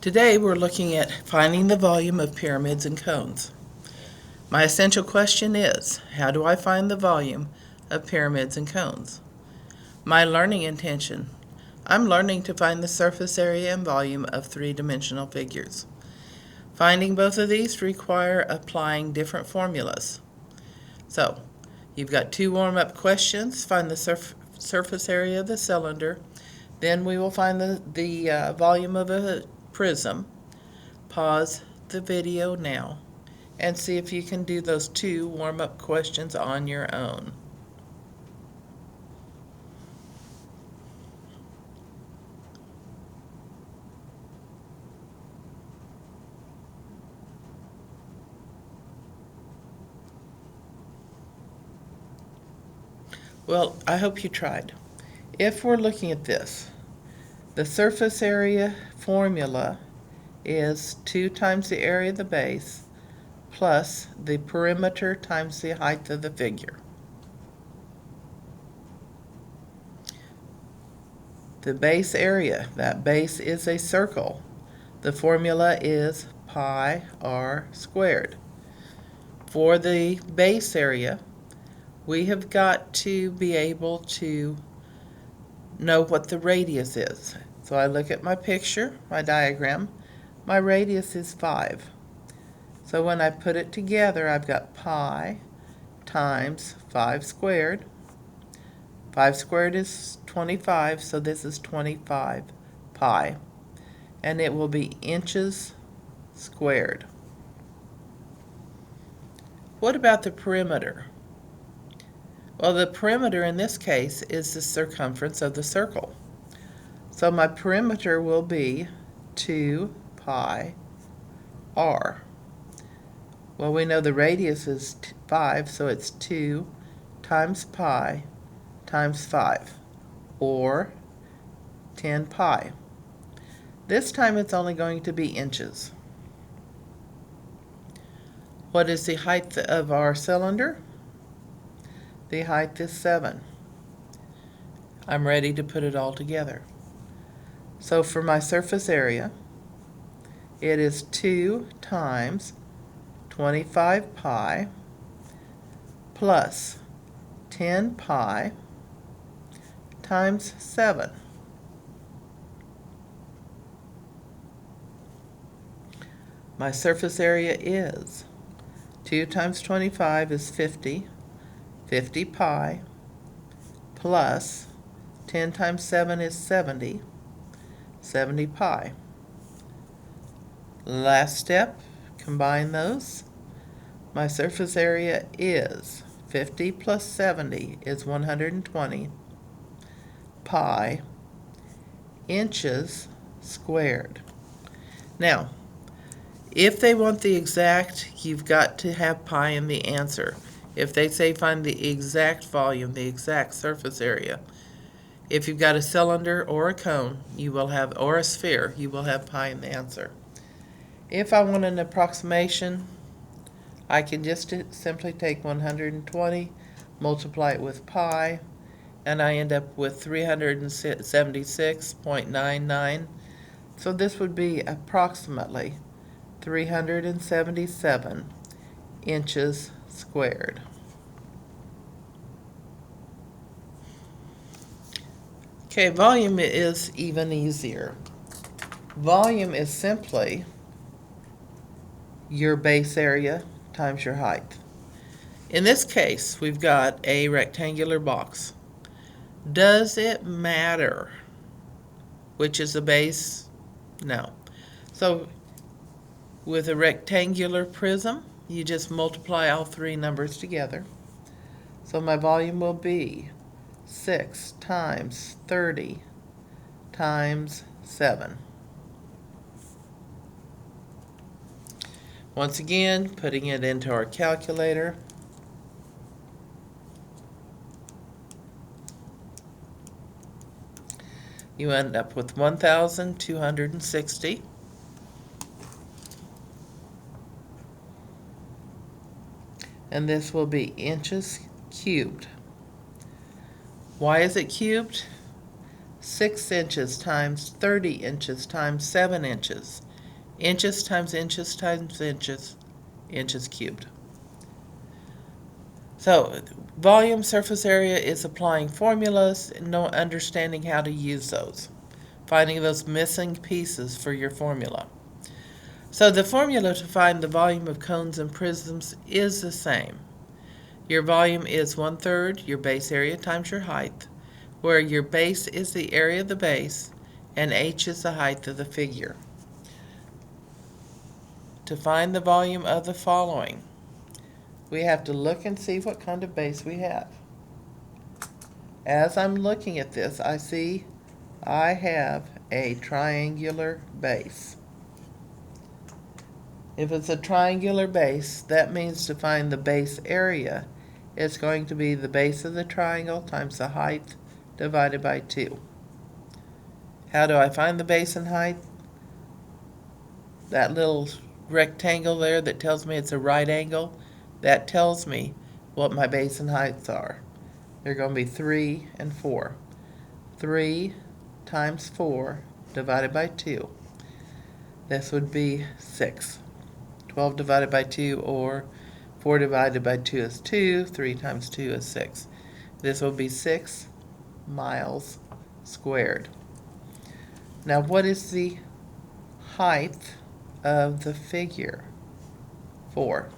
Today we're looking at finding the volume of pyramids and cones. My essential question is, how do I find the volume of pyramids and cones? My learning intention, I'm learning to find the surface area and volume of three-dimensional figures. Finding both of these require applying different formulas. So, you've got two warm-up questions. Find the surface area of the cylinder. Then we will find the volume of a prism. Pause the video now and see if you can do those two warm-up questions on your own. Well, I hope you tried. If we're looking at this, the surface area formula is 2 times the area of the base plus the perimeter times the height of the figure. The base area, that base is a circle. The formula is pi r squared. For the base area, we have got to be able to know what the radius is. So I look at my picture, my diagram. My radius is 5. So when I put it together, I've got pi times 5 squared. 5 squared is 25, so this is 25 pi. And it will be inches squared. What about the perimeter? Well, the perimeter in this case is the circumference of the circle. So my perimeter will be 2 pi r. Well, we know the radius is 5, so it's 2 times pi times 5, or 10 pi. This time it's only going to be inches. What is the height of our cylinder? The height is 7. I'm ready to put it all together. So for my surface area, it is 2 times 25 pi plus 10 pi times 7. My surface area is 2 times 25 is 50. 50 pi plus 10 times 7 is 70. 70 pi. Last step, combine those. My surface area is 50 plus 70 is 120 pi inches squared. Now, if they want the exact, you've got to have pi in the answer. If they say find the exact volume, the exact surface area, if you've got a cylinder or a cone, you will have, or a sphere, you will have pi in the answer. If I want an approximation, I can just simply take 120, multiply it with pi, and I end up with 376.99. So this would be approximately 377 inches squared. Okay, volume is even easier. Volume is simply your base area times your height. In this case, we've got a rectangular box. Does it matter which is the base? No. So with a rectangular prism, you just multiply all three numbers together. So my volume will be 6 times 30 times 7. Once again, putting it into our calculator. You end up with 1,260. And this will be inches cubed. Why is it cubed? 6 inches times 30 inches times 7 inches Inches times inches times inches, inches cubed. So volume, surface area is applying formulas, no understanding how to use those. Finding those missing pieces for your formula. So the formula to find the volume of cones and prisms is the same. Your volume is 1/3 your base area times your height, where your base is the area of the base and h is the height of the figure. To find the volume of the following, we have to look and see what kind of base we have. As I'm looking at this, I see I have a triangular base. If it's a triangular base, that means to find the base area, it's going to be the base of the triangle times the height divided by 2. How do I find the base and height? That little rectangle there that tells me it's a right angle, that tells me what my base and heights are. They're going to be 3 and 4. 3 times 4 divided by 2. This would be 6. 12 divided by 2, or 4 divided by 2 is 2. 3 times 2 is 6. This will be 6 miles squared. Now what is the height of the figure? 4.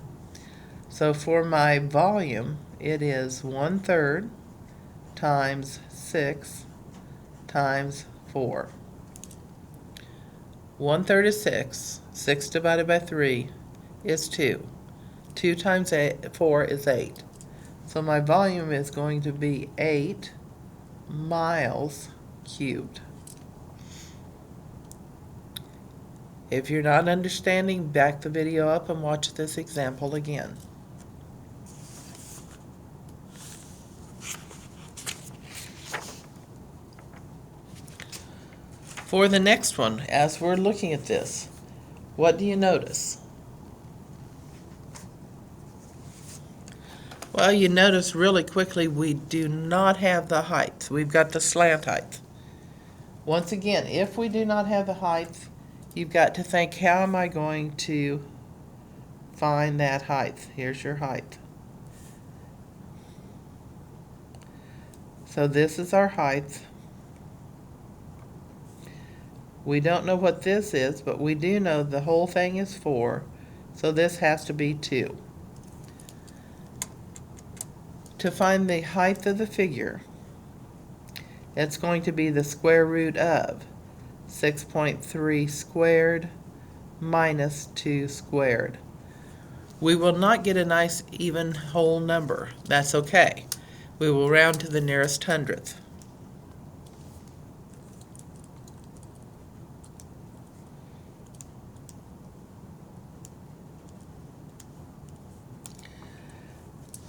So for my volume, it is 1/3 times 6 times 4. 1/3 is 6. 6 divided by 3 is 2. 2 times 4 is 8. So my volume is going to be 8 miles cubed. If you're not understanding, back the video up and watch this example again. For the next one, as we're looking at this, what do you notice? Well, you notice really quickly we do not have the height. We've got the slant height. Once again, if we do not have the height, you've got to think, how am I going to find that height? Here's your height. So this is our height. We don't know what this is, but we do know the whole thing is 4, so this has to be 2. To find the height of the figure, it's going to be the square root of 6.3 squared minus 2 squared. We will not get a nice even whole number. That's okay. We will round to the nearest hundredth.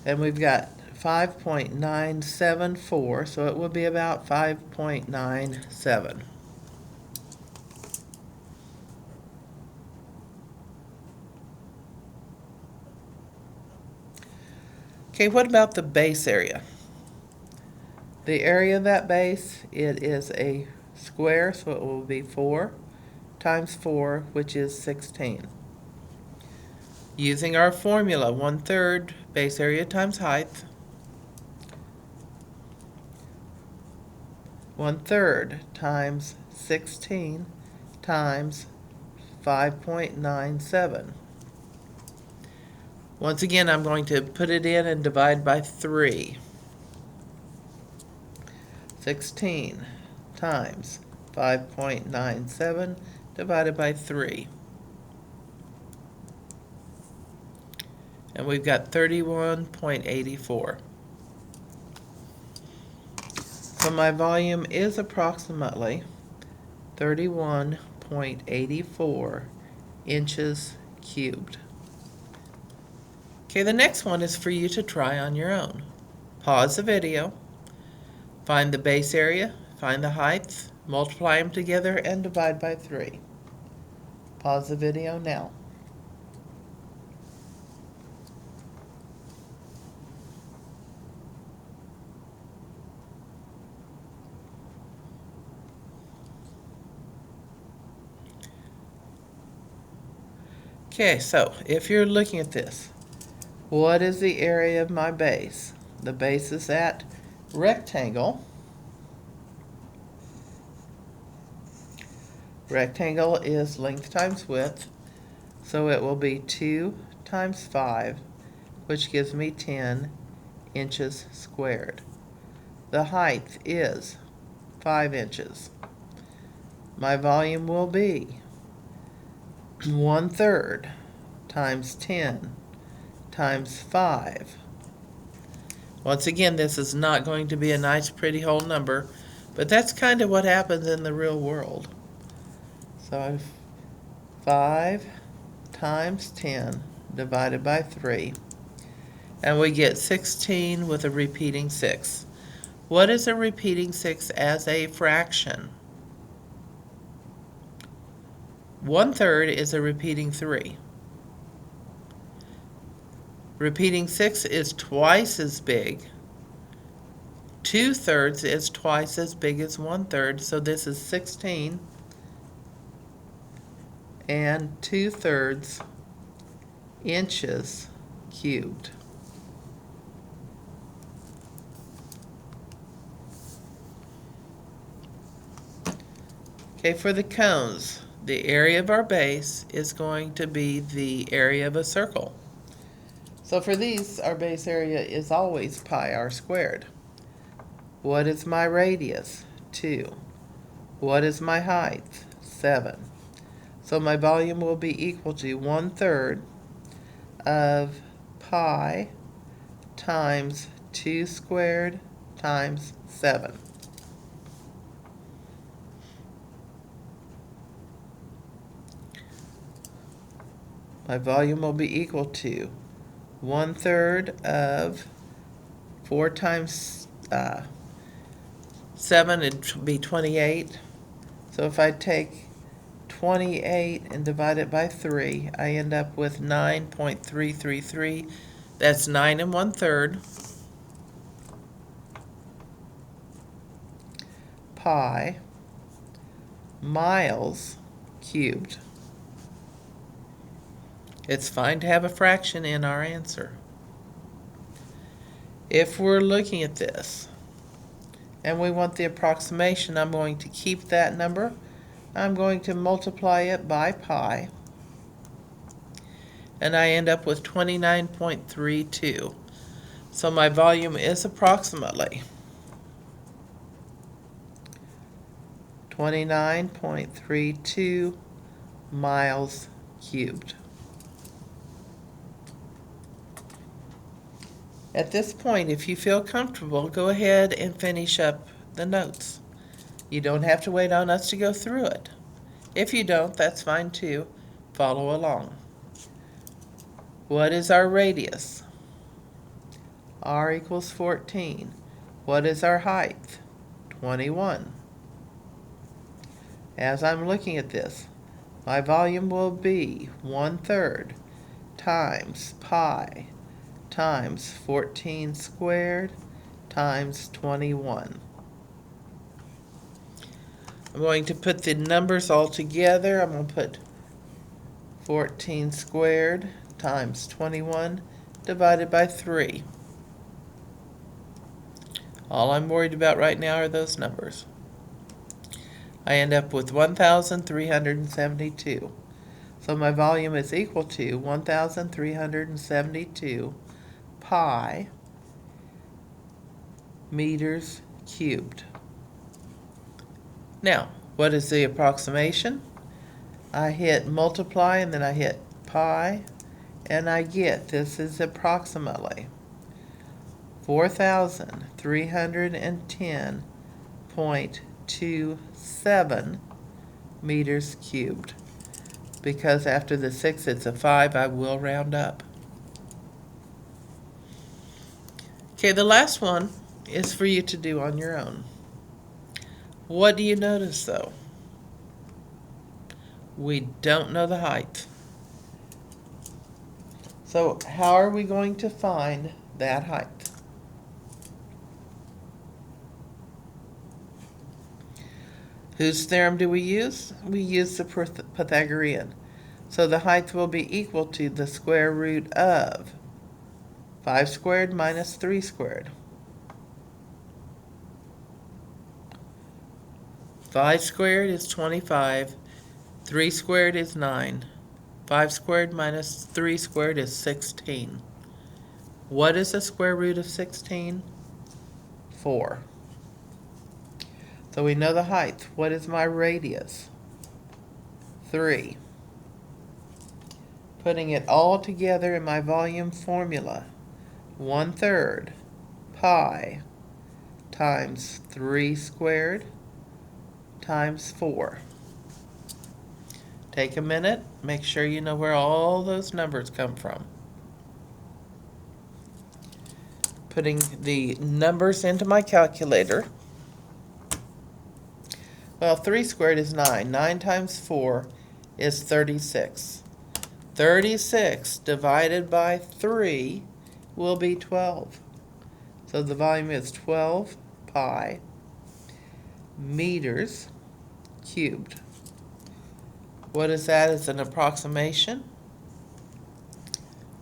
And we've got 5.974, so it will be about 5.97. Okay, what about the base area? The area of that base, it is a square, so it will be 4 times 4, which is 16. Using our formula, 1/3 base area times height. 1/3 times 16 times 5.97. Once again, I'm going to put it in and divide by 3. 16 times 5.97 divided by 3. And we've got 31.84. So my volume is approximately 31.84 inches cubed. Okay, the next one is for you to try on your own. Pause the video, find the base area, find the height, multiply them together, and divide by 3. Pause the video now. Okay, so if you're looking at this, what is the area of my base? The base is that rectangle. Rectangle is length times width, so it will be 2 times 5, which gives me 10 inches squared. The height is 5 inches. My volume will be 1/3 times 10 times 5. Once again, this is not going to be a nice pretty whole number, but that's kind of what happens in the real world. So I've 5 times 10 divided by 3, and we get 16 with a repeating 6. What is a repeating 6 as a fraction? 1/3 is a repeating 3. Repeating 6 is twice as big. 2/3 is twice as big as 1/3, so this is 16 and 2/3 inches cubed. Okay, for the cones, the area of our base is going to be the area of a circle. So for these, our base area is always pi r squared. What is my radius? 2. What is my height? 7. So my volume will be equal to 1/3 of pi times 2 squared times 7. My volume will be equal to 1/3 of 4 times 7, it'd be 28. So if I take 28 and divide it by 3, I end up with 9.333. That's 9 1/3 pi miles cubed. It's fine to have a fraction in our answer. If we're looking at this and we want the approximation, I'm going to keep that number. I'm going to multiply it by pi, and I end up with 29.32. So my volume is approximately 29.32 miles cubed. At this point, if you feel comfortable, go ahead and finish up the notes. You don't have to wait on us to go through it. If you don't, that's fine too. Follow along. What is our radius? R equals 14. What is our height? 21. As I'm looking at this, my volume will be 1/3 times pi times 14 squared times 21. I'm going to put the numbers all together. I'm going to put 14 squared times 21 divided by 3. All I'm worried about right now are those numbers. I end up with 1,372. So my volume is equal to 1,372 pi meters cubed. Now, what is the approximation? I hit multiply and then I hit pi, and I get this is approximately 4,310.27 meters cubed. Because after the 6 it's a 5, I will round up. Okay, the last one is for you to do on your own. What do you notice though? We don't know the height. So how are we going to find that height? Whose theorem do we use? We use the Pythagorean. So the height will be equal to the square root of 5 squared minus 3 squared. 5 squared is 25. 3 squared is 9. 5 squared minus 3 squared is 16. What is the square root of 16? 4. So we know the height. What is my radius? 3. Putting it all together in my volume formula, 1/3 pi times 3 squared times 4. Take a minute, make sure you know where all those numbers come from. Putting the numbers into my calculator. Well, 3 squared is 9. 9 times 4 is 36. 36 divided by 3 will be 12. So the volume is 12 pi meters cubed. What is that as an approximation?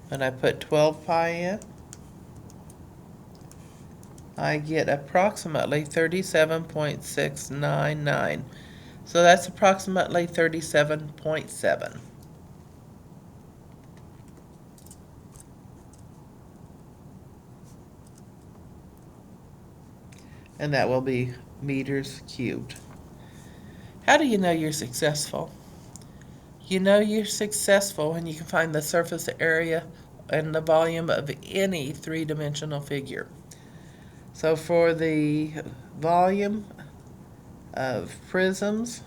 When I put 12 pi in, I get approximately 37.699. So that's approximately 37.7. And that will be meters cubed. How do you know you're successful? You know you're successful when you can find the surface area and the volume of any three-dimensional figure. So for the volume of prisms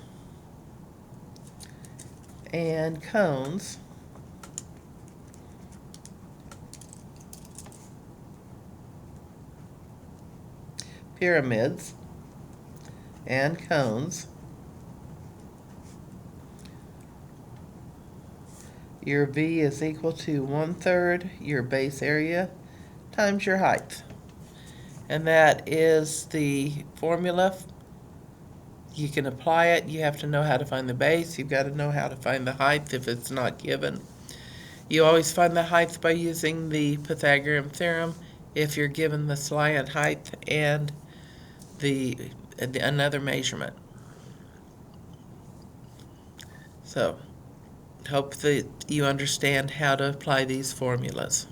and cones, pyramids and cones, your V is equal to 1/3 your base area times your height. And that is the formula. You can apply it. You have to know how to find the base. You've got to know how to find the height if it's not given. You always find the height by using the Pythagorean theorem if you're given the slant height and another measurement. So, hope that you understand how to apply these formulas.